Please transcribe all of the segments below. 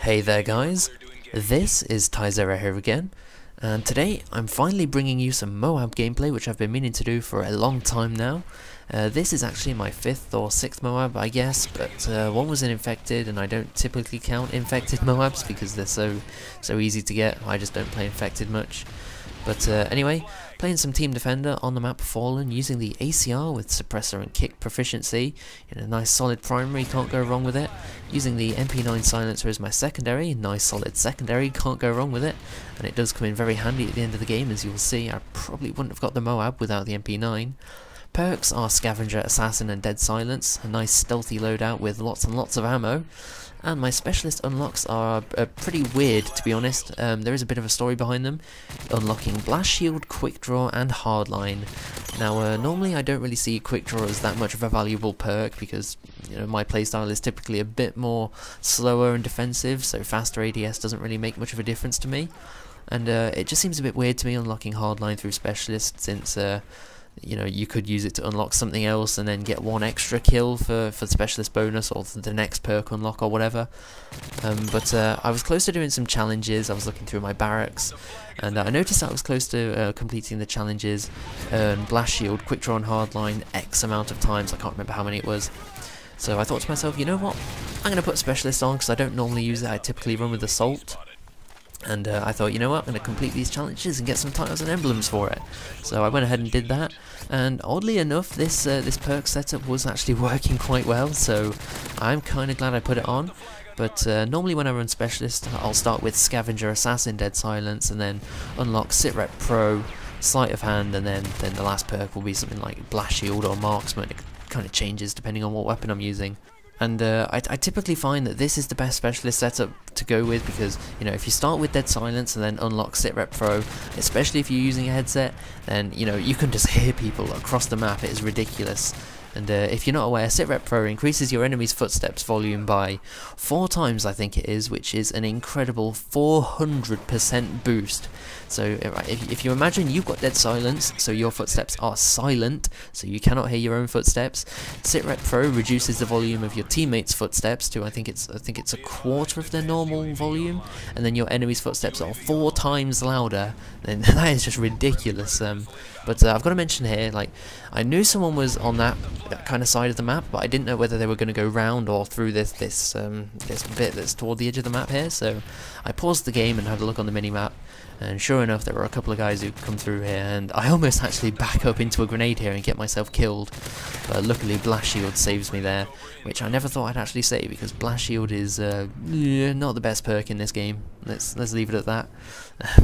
Hey there guys, this is Tyzera here again, and today I'm finally bringing you some MOAB gameplay which I've been meaning to do for a long time now. This is actually my 5th or 6th MOAB I guess, but one was an infected and I don't typically count infected MOABs because they're so easy to get. I just don't play infected much. But anyway, playing some Team Defender on the map Fallen using the ACR with suppressor and kick proficiency in a nice solid primary, can't go wrong with it. Using the MP9 silencer as my secondary, nice solid secondary, can't go wrong with it. And it does come in very handy at the end of the game, as you'll see. I probably wouldn't have got the MOAB without the MP9. Perks are Scavenger, Assassin and Dead Silence, a nice stealthy loadout with lots and lots of ammo. And my specialist unlocks are pretty weird, to be honest. There is a bit of a story behind them. Unlocking Blast Shield, Quick Draw and Hardline. Now normally I don't really see Quick Draw as that much of a valuable perk because my playstyle is typically a bit more slower and defensive, so faster ADS doesn't really make much of a difference to me. And it just seems a bit weird to me unlocking Hardline through specialist, since you could use it to unlock something else and then get one extra kill for the specialist bonus or the next perk unlock or whatever. But I was close to doing some challenges. I was looking through my barracks and I noticed that I was close to completing the challenges, Blast Shield, Quick Draw and Hardline X amount of times. I can't remember how many it was. So I thought to myself, you know what, I'm going to put specialist on because I don't normally use it. I typically run with assault. And I thought, you know what, I'm going to complete these challenges and get some titles and emblems for it. So I went ahead and did that, and oddly enough, this perk setup was actually working quite well, so I'm kind of glad I put it on. But normally when I run Specialist, I'll start with Scavenger, Assassin, Dead Silence, and then unlock Sitrep Pro, Sleight of Hand, and then the last perk will be something like Blast Shield or Marksman. It kind of changes depending on what weapon I'm using. And I typically find that this is the best specialist setup to go with because, if you start with Dead Silence and then unlock Sitrep Pro, especially if you're using a headset, then, you can just hear people across the map. It is ridiculous. And if you're not aware, Sitrep Pro increases your enemy's footsteps volume by 4 times, I think it is, which is an incredible 400% boost. So if you imagine you've got Dead Silence, so your footsteps are silent, so you cannot hear your own footsteps. Sitrep Pro reduces the volume of your teammates' footsteps to I think it's a quarter of their normal volume, and then your enemy's footsteps are 4 times louder. And that is just ridiculous. But I've got to mention here, I knew someone was on that kind of side of the map, but I didn't know whether they were going to go round or through this bit that's toward the edge of the map here. So I paused the game and had a look on the mini-map, and sure enough there were a couple of guys who come through here, and I almost actually back up into a grenade here and get myself killed. But luckily Blast Shield saves me there, which I never thought I'd actually say because Blast Shield is not the best perk in this game. Let's leave it at that.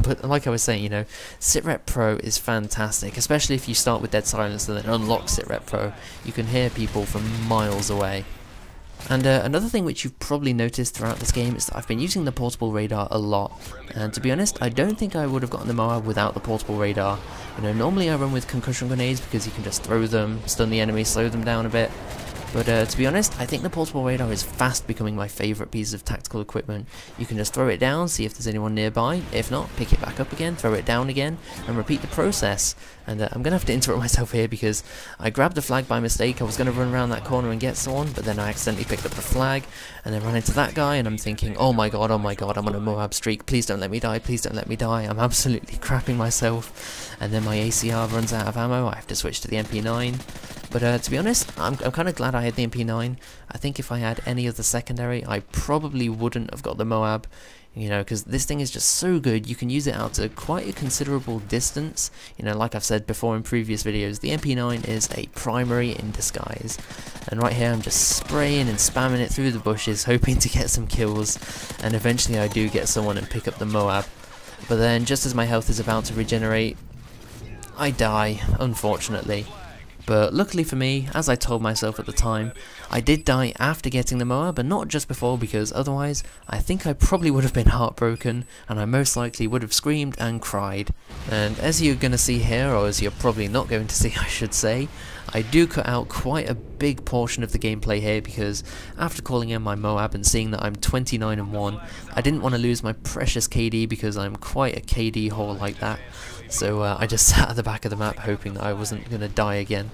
But like I was saying, Sitrep Pro is fantastic, especially if you start with Dead Silence and then unlock Sitrep Pro. You can hear people from miles away. And another thing which you've probably noticed throughout this game is that I've been using the portable radar a lot. And to be honest, I don't think I would have gotten the MOAB without the portable radar. Normally I run with concussion grenades because you can just throw them, stun the enemy, slow them down a bit. But to be honest, I think the portable radar is fast becoming my favourite piece of tactical equipment. You can just throw it down, see if there's anyone nearby. If not, pick it back up again, throw it down again, and repeat the process. And I'm going to have to interrupt myself here because I grabbed the flag by mistake. I was going to run around that corner and get someone, but then I accidentally picked up the flag and then ran into that guy, and I'm thinking, oh my god, I'm on a MOAB streak, please don't let me die, please don't let me die. I'm absolutely crapping myself. And then my ACR runs out of ammo, I have to switch to the MP9. But to be honest, I'm kind of glad I had the MP9. I think if I had any other secondary, I probably wouldn't have got the MOAB. Because this thing is just so good. You can use it out to quite a considerable distance. Like I've said before in previous videos, the MP9 is a primary in disguise. And right here I'm just spraying and spamming it through the bushes, hoping to get some kills. And eventually I do get someone and pick up the MOAB. But then just as my health is about to regenerate, I die, unfortunately. But luckily for me, as I told myself at the time, I did die after getting the MOAB and not just before, because otherwise I think I probably would have been heartbroken and I most likely would have screamed and cried. And as you're going to see here, or as you're probably not going to see I should say, I do cut out quite a big portion of the gameplay here because after calling in my MOAB and seeing that I'm 29-1, I didn't want to lose my precious KD because I'm quite a KD whore like that. So I just sat at the back of the map hoping that I wasn't going to die again.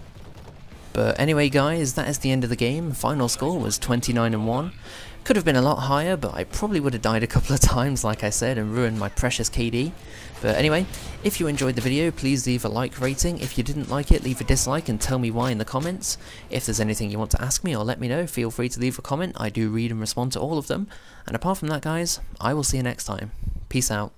But anyway guys, that is the end of the game. Final score was 29-1. Could have been a lot higher, but I probably would have died a couple of times, like I said, and ruined my precious KD. But anyway, if you enjoyed the video, please leave a like rating. If you didn't like it, leave a dislike and tell me why in the comments. If there's anything you want to ask me or let me know, feel free to leave a comment. I do read and respond to all of them. And apart from that, guys, I will see you next time. Peace out.